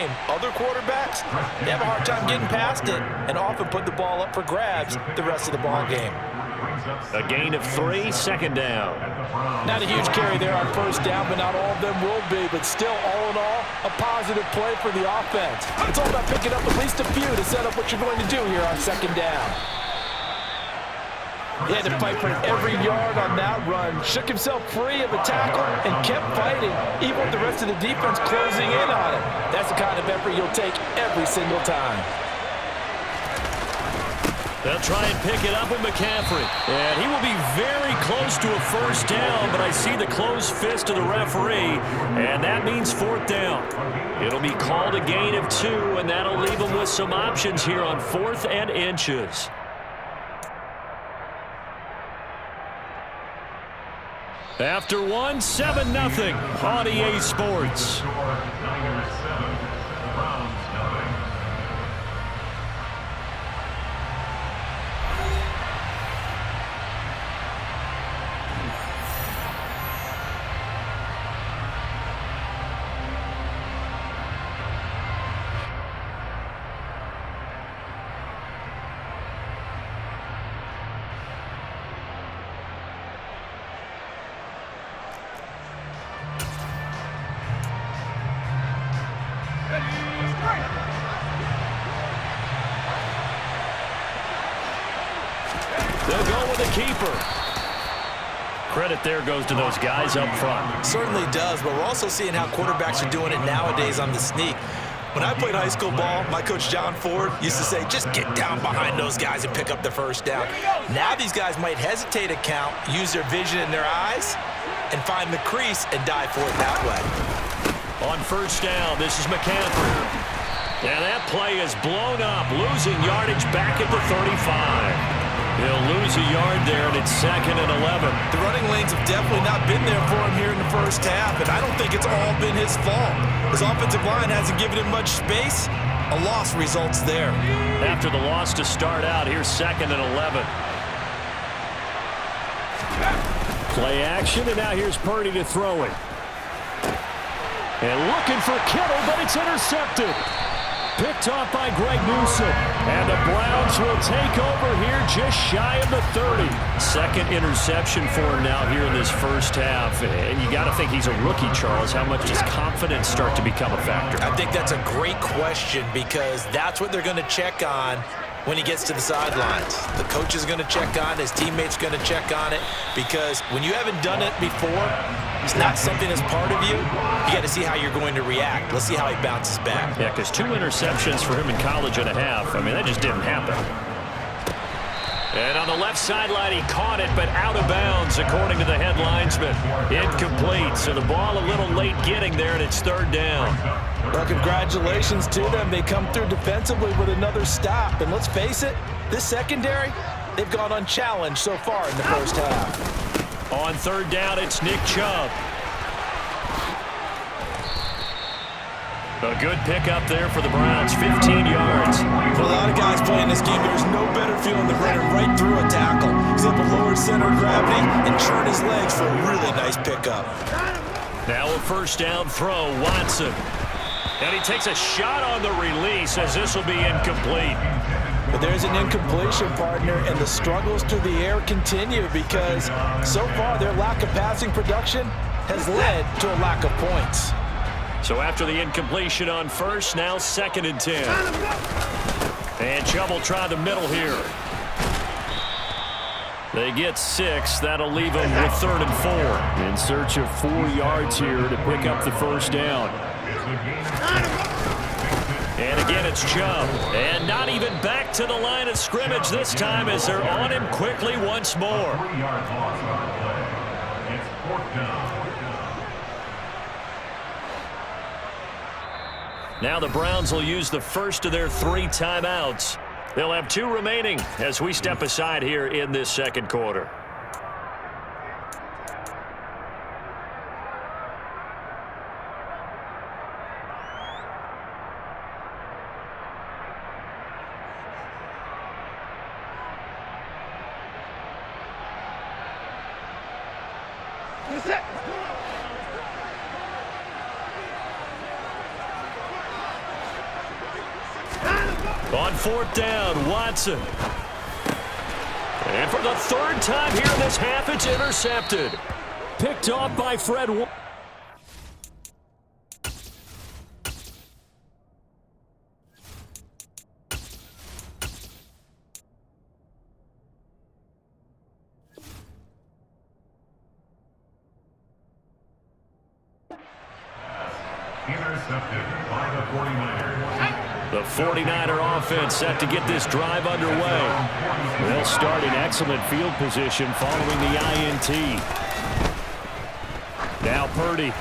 game, other quarterbacks, they have a hard time getting past it and often put the ball up for grabs the rest of the ball game. A gain of 3, second down. Not a huge carry there on first down, but not all of them will be. But still, all in all, a positive play for the offense. It's all about picking up at least a few to set up what you're going to do here on second down. He had to fight for every yard on that run. Shook himself free of a tackle and kept fighting, even with the rest of the defense closing in on him. That's the kind of effort you'll take every single time. They'll try and pick it up with McCaffrey. And he will be very close to a first down, but I see the closed fist of the referee, and that means fourth down. It'll be called a gain of 2, and that'll leave them with some options here on 4th and inches. After 1, 7-0 on EA Sports. They'll go with the keeper. Credit there goes to those guys up front. Certainly does, but we're also seeing how quarterbacks are doing it nowadays on the sneak. When I played high school ball, my coach John Ford used to say, just get down behind those guys and pick up the first down. Now these guys might hesitate a count, use their vision in their eyes, and find the crease and dive for it that way. On first down, this is McCaffrey. And that play is blown up, losing yardage back at the 35. He'll lose a yard there, and it's 2nd and 11. The running lanes have definitely not been there for him here in the first half, and I don't think it's all been his fault. His offensive line hasn't given him much space. A loss results there. After the loss to start out, here's 2nd and 11. Play action, and now here's Purdy to throw it. And looking for Kittle, but it's intercepted. Picked off by Greg Newsom. And the Browns will take over here just shy of the 30. Second interception for him now here in this first half. And you got to think he's a rookie, Charles. How much does confidence start to become a factor? I think that's a great question because that's what they're going to check on when he gets to the sidelines. The coach is going to check on it. His teammates going to check on it because when you haven't done it before, it's not something that's part of you. You got to see how you're going to react. Let's see how he bounces back. Yeah, because 2 interceptions for him in college and a half. I mean, that just didn't happen. And on the left sideline, he caught it, but out of bounds, according to the head linesman. Incomplete, so the ball a little late getting there, and it's 3rd down. Well, congratulations to them. They come through defensively with another stop. And let's face it, this secondary, they've gone unchallenged so far in the first half. On 3rd down, it's Nick Chubb. A good pickup there for the Browns, 15 yards. For a lot of guys playing this game, there's no better feeling than running right through a tackle. He's able to lower center of gravity and turn his legs for a really nice pickup. Now a first down throw, Watson. And he takes a shot on the release as this will be incomplete. But there's an incompletion, partner, and the struggles through the air continue because so far their lack of passing production has led to a lack of points. So after the incompletion on first, now 2nd and 10. And Chubb will try the middle here. They get 6. That'll leave them with 3rd and 4. In search of 4 yards here to pick up the first down. And again, it's Chubb. And not even back to the line of scrimmage this time as they're on him quickly once more. Now the Browns will use the first of their 3 timeouts. They'll have 2 remaining as we step aside here in this second quarter. On fourth down, Watson. And for the third time here in this half, it's intercepted. Picked off by Fred. Intercepted by the 49ers. The 49er offense set to get this drive underway. They'll start in excellent field position following the INT. Now Purdy.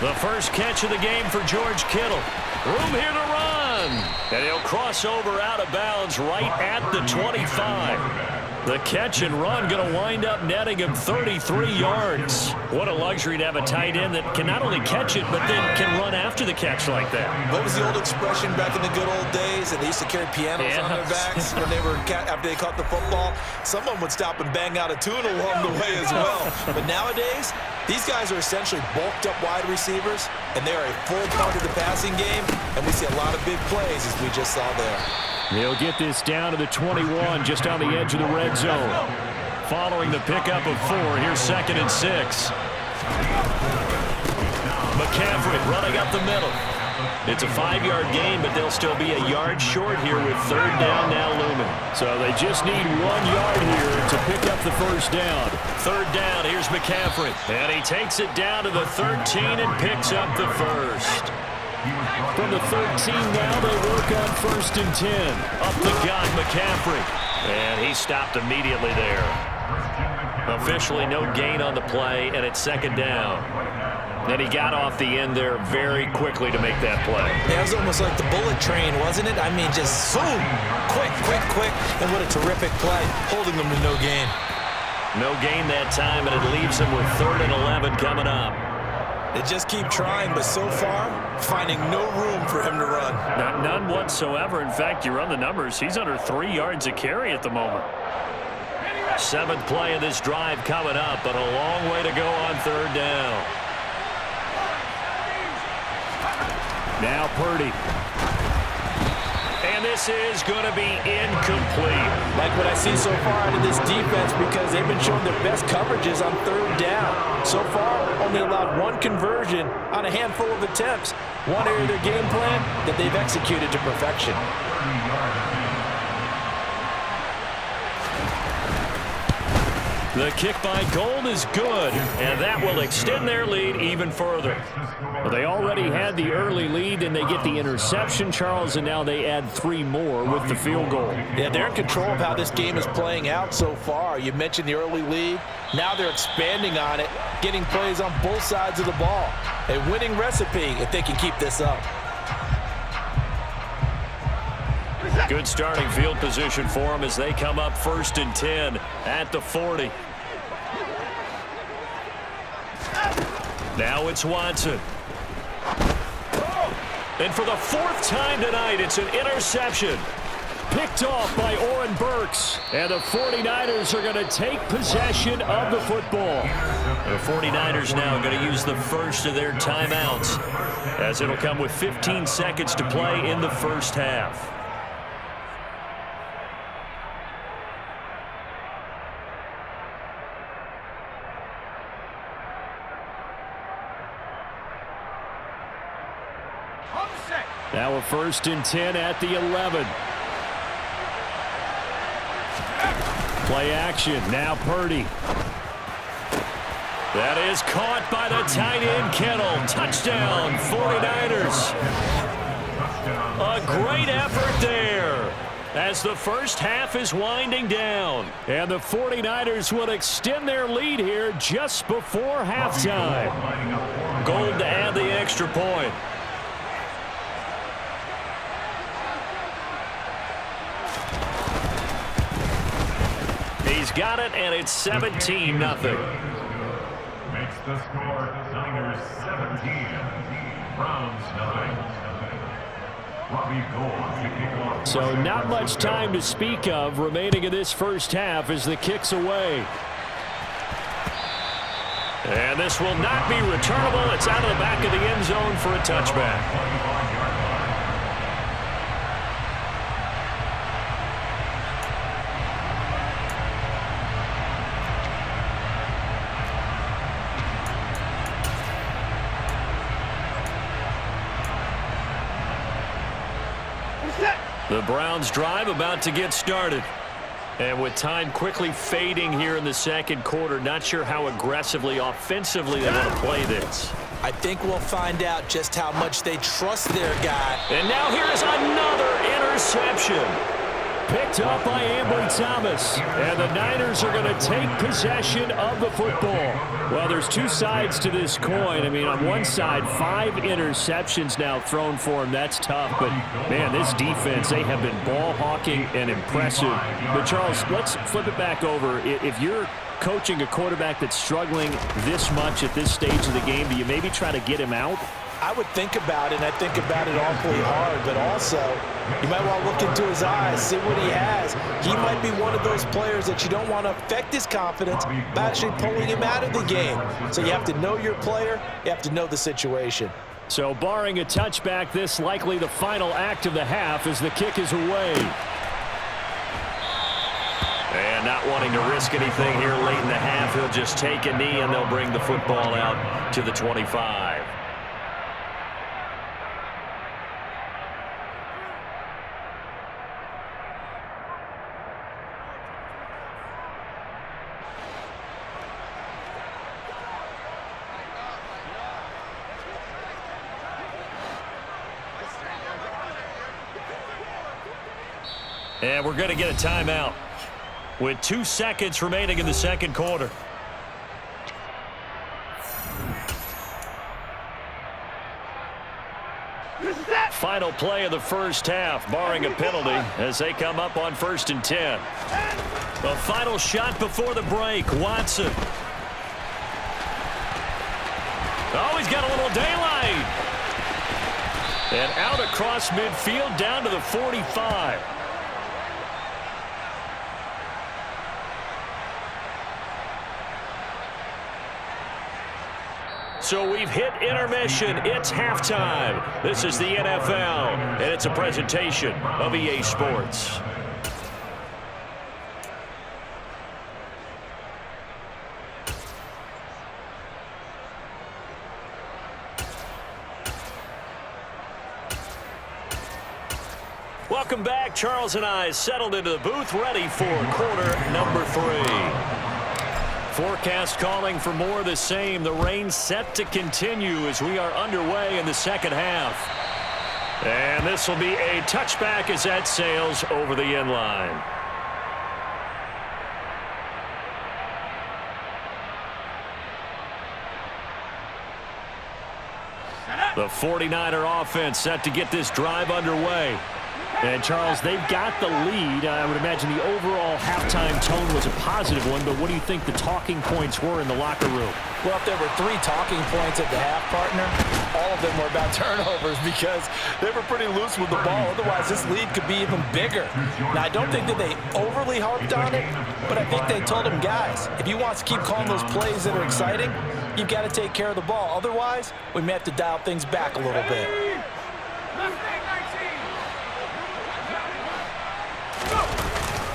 The first catch of the game for George Kittle. Room here to run. And he'll cross over out of bounds right at the 25. The catch and run going to wind up netting him 33 yards. What a luxury to have a tight end that can not only catch it, but then can run after the catch like that. What was the old expression back in the good old days? And they used to carry pianos on their backs when they were after they caught the football. Someone would stop and bang out a tune along the way as well. But nowadays, these guys are essentially bulked up wide receivers, and they're a full part of the passing game, and we see a lot of big plays as we just saw there. He'll get this down to the 21, just on the edge of the red zone. Following the pickup of 4, here's 2nd and 6. McCaffrey running up the middle. It's a 5-yard gain, but they'll still be a yard short here with 3rd down now looming. So they just need 1 yard here to pick up the first down. 3rd down, here's McCaffrey. And he takes it down to the 13 and picks up the first. From the 13 now, they work on 1st and 10. Up the gut, McCaffrey. And he stopped immediately there. Officially no gain on the play, and it's 2nd down. And he got off the end there very quickly to make that play. Yeah, it was almost like the bullet train, wasn't it? I mean, just zoom, quick, and what a terrific play, holding them to no gain. No gain that time, and it leaves him with 3rd and 11 coming up. They just keep trying, but so far, finding no room for him to run. None whatsoever. In fact, you run the numbers, he's under 3 yards a carry at the moment. 7th play of this drive coming up, but a long way to go on 3rd down. Now Purdy. And this is going to be incomplete. Like what I see so far out of this defense, because they've been showing their best coverages on 3rd down. So far, only allowed 1 conversion on a handful of attempts. One area of their game plan that they've executed to perfection. The kick by Gold is good, and that will extend their lead even further. Well, they already had the early lead, and they get the interception, Charles, and now they add 3 more with the field goal. Yeah, they're in control of how this game is playing out so far. You mentioned the early lead. Now they're expanding on it, getting plays on both sides of the ball. A winning recipe if they can keep this up. Good starting field position for them as they come up 1st and 10 at the 40. Now it's Watson. And for the 4th time tonight, it's an interception. Picked off by Oren Burks. And the 49ers are going to take possession of the football. The 49ers now going to use the first of their timeouts, as it'll come with 15 seconds to play in the first half. Now a 1st and 10 at the 11. Play action. Now Purdy. That is caught by the tight end Kittle. Touchdown, 49ers. A great effort there as the first half is winding down. And the 49ers will extend their lead here just before halftime. Gold to add the extra point. He's got it, and it's 17-0. Makes the score Niners 17, Browns 9. So not much time to speak of remaining in this first half as the kick's away. And this will not be returnable. It's out of the back of the end zone for a touchback. The Browns drive about to get started. And with time quickly fading here in the second quarter, not sure how aggressively, offensively they want to play this. I think we'll find out just how much they trust their guy. And now here is another interception. Picked up by Ambry Thomas. And the Niners are going to take possession of the football. Well, there's two sides to this coin. I mean, on one side, 5 interceptions now thrown for him. That's tough. But, man, this defense, they have been ball hawking and impressive. But, Charles, let's flip it back over. If you're coaching a quarterback that's struggling this much at this stage of the game, do you maybe try to get him out? I would think about it, and I think about it awfully hard, but also you might want to look into his eyes, see what he has. He might be one of those players that you don't want to affect his confidence by actually pulling him out of the game. So you have to know your player, you have to know the situation. So barring a touchback, this likely the final act of the half as the kick is away. And not wanting to risk anything here late in the half, he'll just take a knee and they'll bring the football out to the 25. And we're going to get a timeout with 2 seconds remaining in the second quarter. Final play of the first half, barring a penalty, as they come up on 1st and 10. The final shot before the break, Watson. Oh, he's got a little daylight. And out across midfield down to the 45. So we've hit intermission. It's halftime. This is the NFL, and it's a presentation of EA Sports. Welcome back. Charles and I settled into the booth, ready for quarter number 3. Forecast calling for more of the same. The rain set to continue as we are underway in the second half. And this will be a touchback as that sails over the end line. The 49er offense set to get this drive underway. And, Charles, they've got the lead. I would imagine the overall halftime tone was a positive one, but what do you think the talking points were in the locker room? Well, if there were 3 talking points at the half, partner, all of them were about turnovers because they were pretty loose with the ball. Otherwise, this lead could be even bigger. Now, I don't think that they overly harped on it, but I think they told them, guys, if you want to keep calling those plays that are exciting, you've got to take care of the ball. Otherwise, we may have to dial things back a little bit.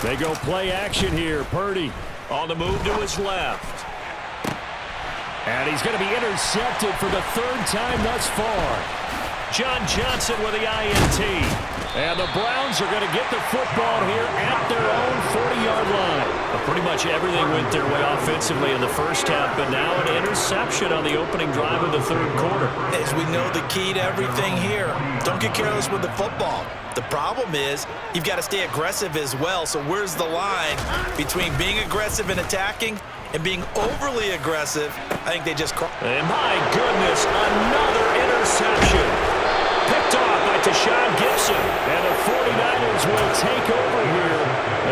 They go play action here. Purdy on the move to his left. And he's going to be intercepted for the 3rd time thus far. John Johnson with the INT. And the Browns are going to get the football here at their own 40-yard line. Well, pretty much everything went their way offensively in the first half, but now an interception on the opening drive of the 3rd quarter. As we know, the key to everything here, don't get careless with the football. The problem is you've got to stay aggressive as well. So where's the line between being aggressive and attacking and being overly aggressive? I think they just crossed. And my goodness, another interception. Picked off by Tashawn Gibson. And the 49ers will take over here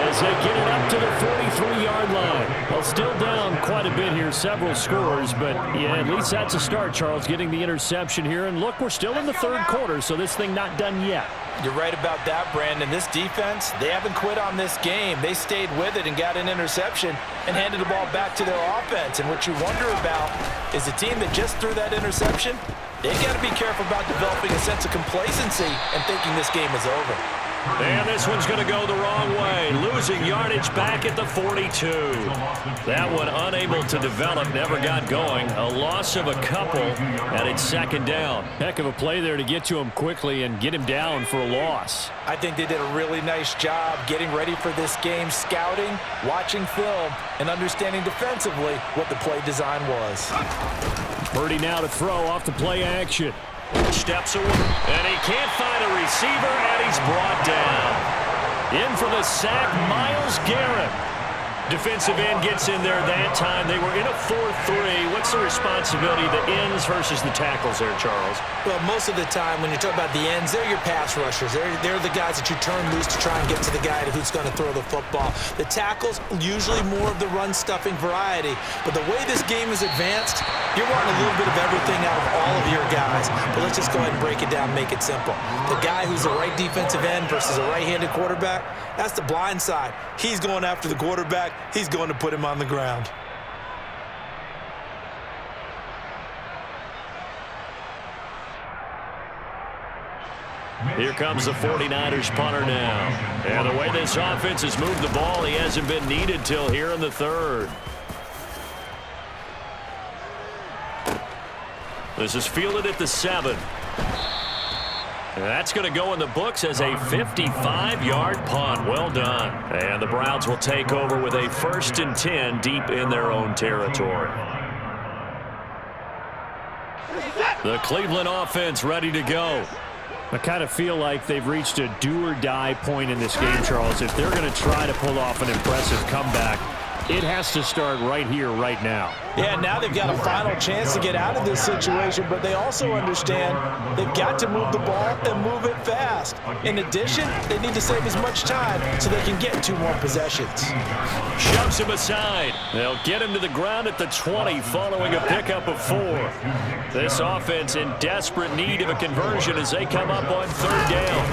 as they get it up to the 43-yard line. Well, still down quite a bit here, several scores, but yeah, at least that's a start, Charles, getting the interception here. And look, we're still in the 3rd quarter, so this thing not done yet. You're right about that, Brandon. This defense, they haven't quit on this game. They stayed with it and got an interception and handed the ball back to their offense. And what you wonder about is the team that just threw that interception, they got to be careful about developing a sense of complacency and thinking this game is over. And this one's going to go the wrong way, losing yardage back at the 42. That one unable to develop, never got going. A loss of a couple, and it's second down. Heck of a play there to get to him quickly and get him down for a loss. I think they did a really nice job getting ready for this game, scouting, watching film, and understanding defensively what the play design was. Purdy now to throw off the play action. Steps away, and he can't find a receiver, and he's brought down. In for the sack, Myles Garrett. Defensive end gets in there that time. They were in a 4-3. What's the responsibility of the ends versus the tackles there, Charles? Well, most of the time when you talk about the ends, they're your pass rushers. They're the guys that you turn loose to try and get to the guy who's going to throw the football. The tackles, usually more of the run-stuffing variety. But the way this game is advanced, you're wanting a little bit of everything out of all of your guys. But let's just go ahead and break it down, make it simple. The guy who's the right defensive end versus a right-handed quarterback, that's the blind side. He's going after the quarterback. He's going to put him on the ground. Here comes the 49ers punter now. And the way this offense has moved the ball, he hasn't been needed till here in the third. This is fielded at the 7. And that's going to go in the books as a 55-yard punt. Well done. And the Browns will take over with a 1st and 10 deep in their own territory. The Cleveland offense ready to go. I kind of feel like they've reached a do-or-die point in this game, Charles. If they're going to try to pull off an impressive comeback, it has to start right here, right now. Yeah, now they've got a final chance to get out of this situation, but they also understand they've got to move the ball and move it fast. In addition, they need to save as much time so they can get 2 more possessions. Shoves him aside. They'll get him to the ground at the 20 following a pickup of 4. This offense in desperate need of a conversion as they come up on 3rd down.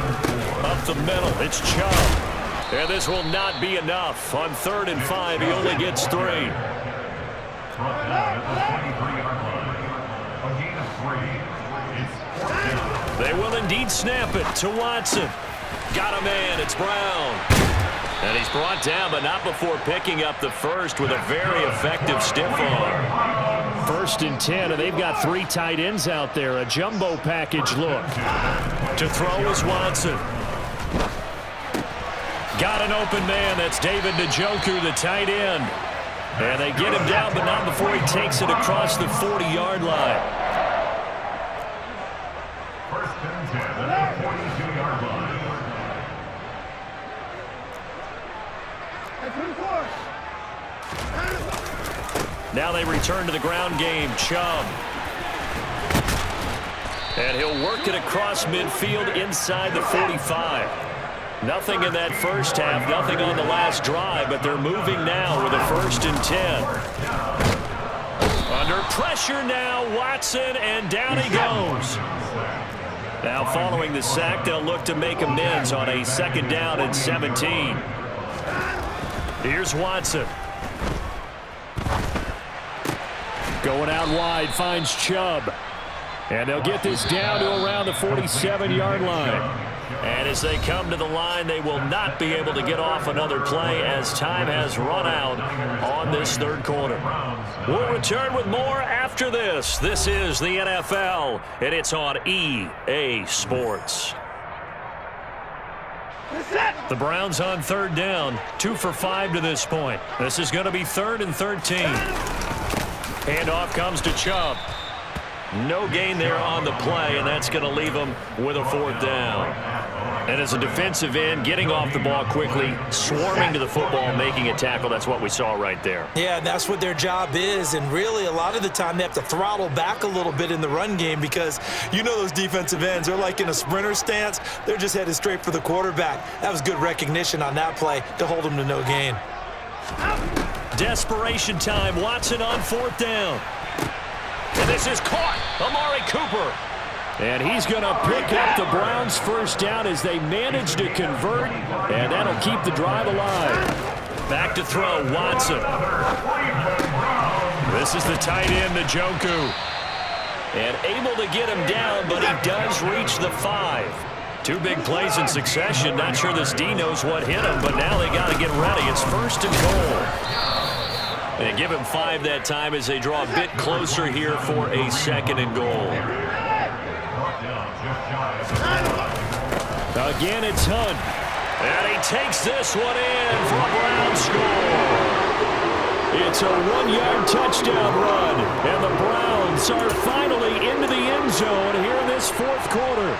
Up the middle, it's Chubb. And this will not be enough. On 3rd and 5, he only gets 3. They will indeed snap it to Watson. Got a man, it's Brown. And he's brought down, but not before picking up the first with a very effective stiff arm. 1st and 10, and they've got 3 tight ends out there. A jumbo package look. To throw is Watson. Got an open man. That's David Njoku, the tight end. And they get him down, but not before he takes it across the 40-yard line. 1st and 10 at the 42-yard line. Now they return to the ground game. Chubb. And he'll work it across midfield inside the 45. Nothing in that first half, nothing on the last drive, but they're moving now with a 1st and 10. Under pressure now, Watson, and down he goes. Now following the sack, they'll look to make amends on a 2nd down and 17. Here's Watson. Going out wide, finds Chubb. And they'll get this down to around the 47-yard line. And as they come to the line, they will not be able to get off another play as time has run out on this 3rd quarter. We'll return with more after this. This is the NFL, and it's on EA Sports. The Browns on 3rd down, 2 for 5 to this point. This is going to be 3rd and 13. Handoff comes to Chubb. No gain there on the play, and that's going to leave them with a 4th down. And as a defensive end, getting off the ball quickly, swarming to the football, making a tackle, that's what we saw right there. Yeah, and that's what their job is, and really a lot of the time they have to throttle back a little bit in the run game because you know those defensive ends, they're like in a sprinter stance. They're just headed straight for the quarterback. That was good recognition on that play to hold them to no gain. Desperation time. Watson on 4th down. And this is caught. Amari Cooper. And he's going to pick up the Browns' 1st down as they manage to convert. And that'll keep the drive alive. Back to throw, Watson. This is the tight end, Njoku. And able to get him down, but he does reach the 5. Two big plays in succession. Not sure this D knows what hit him, but now they got to get ready. It's 1st and goal. And they give him 5 that time as they draw a bit closer here for a 2nd and goal. Again, it's Hunt. And he takes this one in for a Brown score. It's a 1-yard touchdown run. And the Browns are finally into the end zone here in this 4th quarter.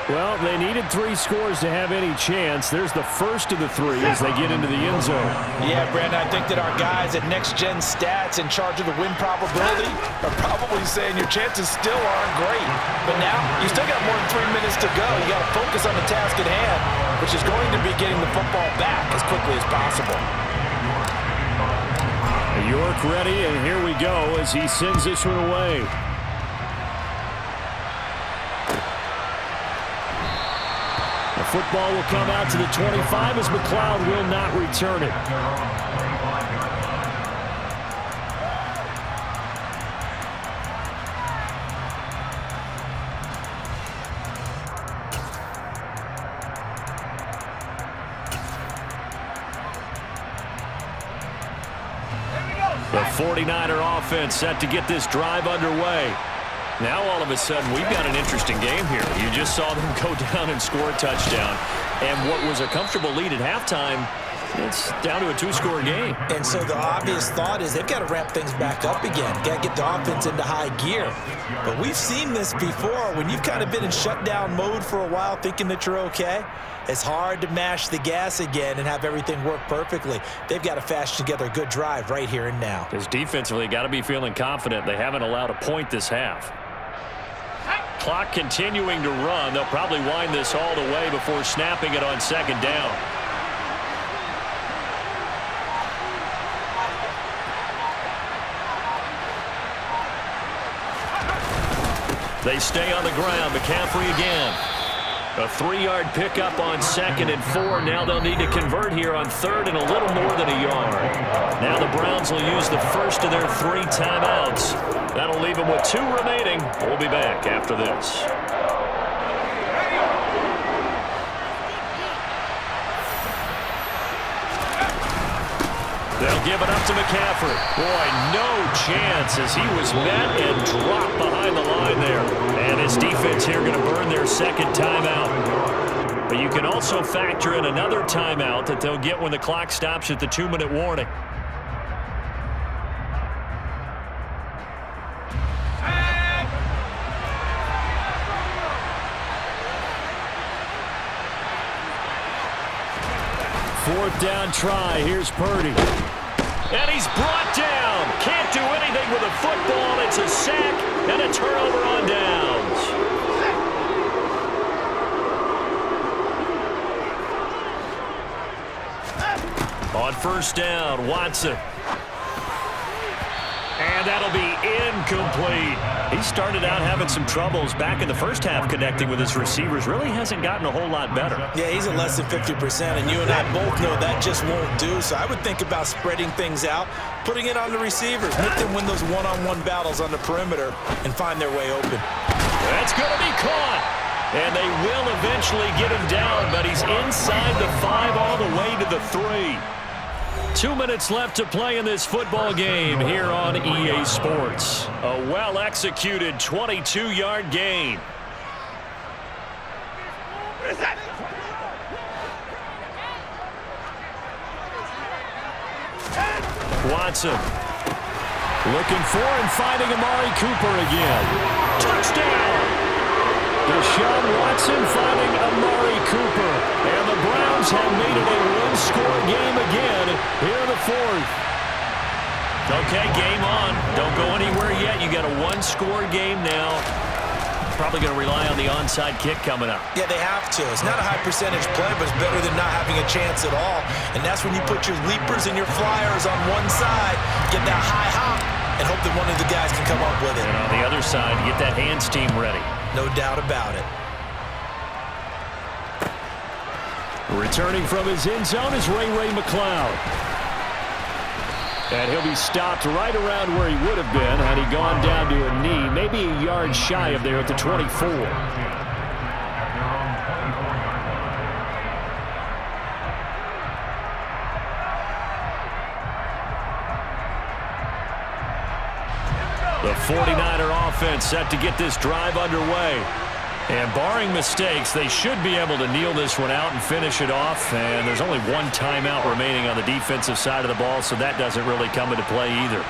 Well, they needed 3 scores to have any chance. There's the first of the 3 as they get into the end zone. Yeah, Brandon, I think that our guys at Next Gen Stats in charge of the win probability are probably saying your chances still aren't great. But now, you still got more than 3 minutes to go. You got to focus on the task at hand, which is going to be getting the football back as quickly as possible. York ready, and here we go as he sends this one away. The football will come out to the 25 as McLeod will not return it. The 49er offense set to get this drive underway. Now all of a sudden we've got an interesting game here. You just saw them go down and score a touchdown. And what was a comfortable lead at halftime, it's down to a 2-score game. And so the obvious thought is they've got to ramp things back up again. Got to get the offense into high gear. But we've seen this before. When you've kind of been in shutdown mode for a while thinking that you're okay, it's hard to mash the gas again and have everything work perfectly. They've got to fashion together a good drive right here and now. Because defensively, got to be feeling confident. They haven't allowed a point this half. Clock continuing to run. They'll probably wind this all the way before snapping it on 2nd down. They stay on the ground. McCaffrey again. A 3-yard pickup on 2nd and 4. Now they'll need to convert here on 3rd and a little more than a yard. Now the Browns will use the first of their 3 timeouts. That'll leave them with 2 remaining. We'll be back after this. They'll give it up to McCaffrey. Boy, no chance as he was met and dropped behind the line there. And his defense here going to burn their 2nd timeout. But you can also factor in another timeout that they'll get when the clock stops at the 2-minute warning. Fourth down try. Here's Purdy. And he's brought down. Can't do anything with a football. It's a sack and a turnover on downs. On 1st down, Watson. And that'll be incomplete. He started out having some troubles back in the first half connecting with his receivers. Really hasn't gotten a whole lot better. Yeah, he's at less than 50%, and you and I both know that just won't do. So I would think about spreading things out, putting it on the receivers, let them win those one-on-one battles on the perimeter and find their way open. That's going to be caught. And they will eventually get him down, but he's inside the 5 all the way to the 3. 2 minutes left to play in this football game here on EA Sports. A well-executed 22-yard gain. Watson looking for and finding Amari Cooper again. Touchdown! Deshaun Watson finding Amari Cooper. And the Browns have made it a 1-score game again here in the 4th. Okay, game on. Don't go anywhere yet. You got a 1-score game now. Probably going to rely on the onside kick coming up. Yeah, they have to. It's not a high percentage play, but it's better than not having a chance at all. And that's when you put your leapers and your flyers on one side, get that high hop, and hope that one of the guys can come up with it. And on the other side, get that hands team ready. No doubt about it. Returning from his end zone is Ray McLeod. And he'll be stopped right around where he would have been had he gone down to a knee, maybe a yard shy of there at the 24. The 49er offense set to get this drive underway. And barring mistakes, they should be able to kneel this one out and finish it off. And there's only one timeout remaining on the defensive side of the ball, so that doesn't really come into play either.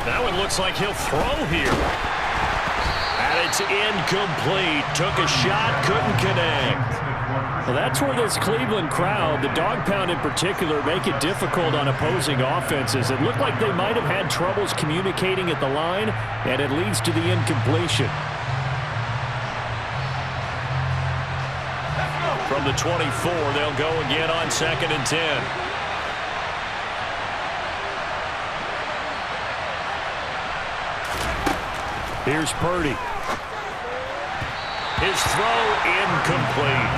Now it looks like he'll throw here. And it's incomplete. Took a shot, couldn't connect. Well, that's where this Cleveland crowd, the dog pound in particular, make it difficult on opposing offenses. It looked like they might have had troubles communicating at the line, and it leads to the incompletion. From the 24, they'll go again on 2nd and 10. Here's Purdy. His throw incomplete.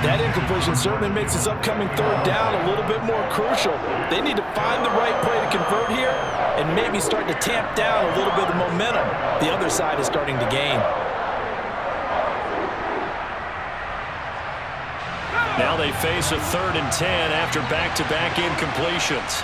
That incompletion certainly makes this upcoming 3rd down a little bit more crucial. They need to find the right play to convert here and maybe start to tamp down a little bit of momentum. The other side is starting to gain. Now they face a 3rd and 10 after back-to-back incompletions.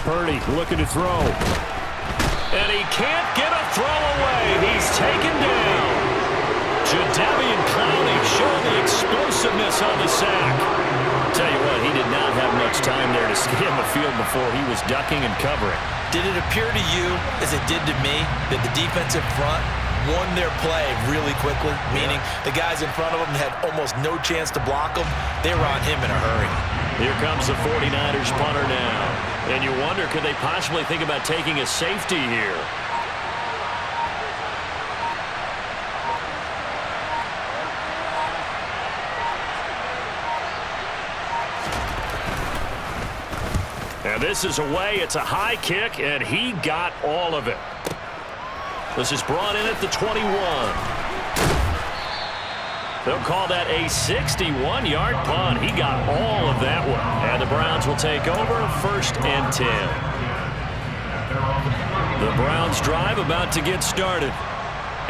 Purdy looking to throw. And he can't get a throw away. He's taken down. Jadeveon Clowney showing the explosiveness on the sack. Tell you what, he did not have much time there to scan the field before he was ducking and covering. Did it appear to you, as it did to me, that the defensive front won their play really quickly? Meaning the guys in front of them had almost no chance to block him. They were on him in a hurry. Here comes the 49ers punter now. And you wonder, could they possibly think about taking a safety here? And this is away. It's a high kick, and he got all of it. This is brought in at the 21. They'll call that a 61-yard punt. He got all of that one. And the Browns will take over 1st and 10. The Browns drive about to get started.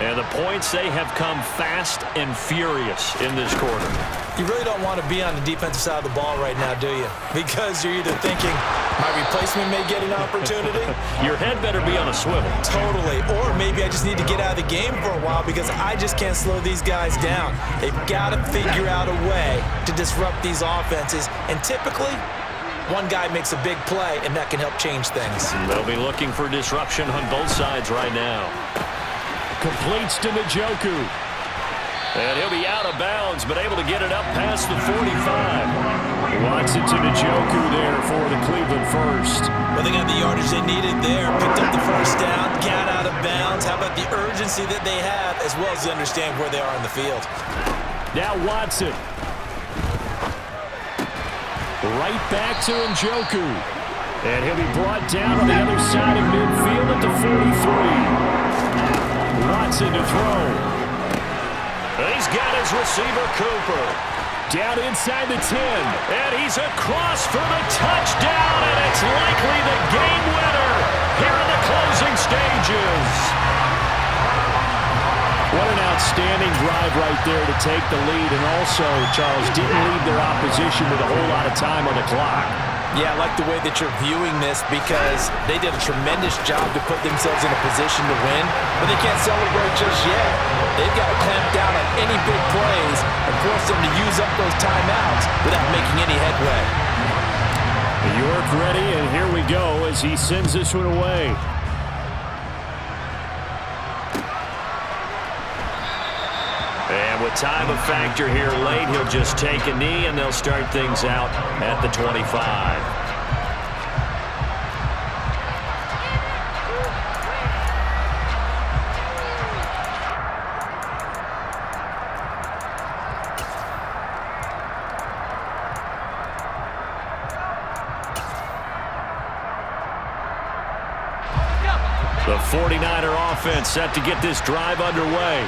And the points, they have come fast and furious in this quarter. You really don't want to be on the defensive side of the ball right now, do you? Because you're either thinking, my replacement may get an opportunity. Your head better be on a swivel. Totally. Or maybe I just need to get out of the game for a while because I just can't slow these guys down. They've got to figure out a way to disrupt these offenses. And typically, one guy makes a big play, and that can help change things. They'll be looking for disruption on both sides right now. Completes to Njoku. And he'll be out of bounds, but able to get it up past the 45. Watson to Njoku there for the Cleveland first. Well, they got the yardage they needed there. Picked up the 1st down, got out of bounds. How about the urgency that they have, as well as they understand where they are in the field. Now Watson. Right back to Njoku. And he'll be brought down on the other side of midfield at the 43. Watson to throw. He's got his receiver, Cooper. Down inside the 10. And he's across for the touchdown, and it's likely the game winner here in the closing stages. What an outstanding drive right there to take the lead, and also, Charles, didn't leave their opposition with a whole lot of time on the clock. Yeah, I like the way that you're viewing this because they did a tremendous job to put themselves in a position to win, but they can't celebrate just yet. They've got to clamp down on any big plays and force them to use up those timeouts without making any headway. York ready, and here we go as he sends this one away. And with time a factor here late, he'll just take a knee, and they'll start things out at the 25. The 49er offense set to get this drive underway.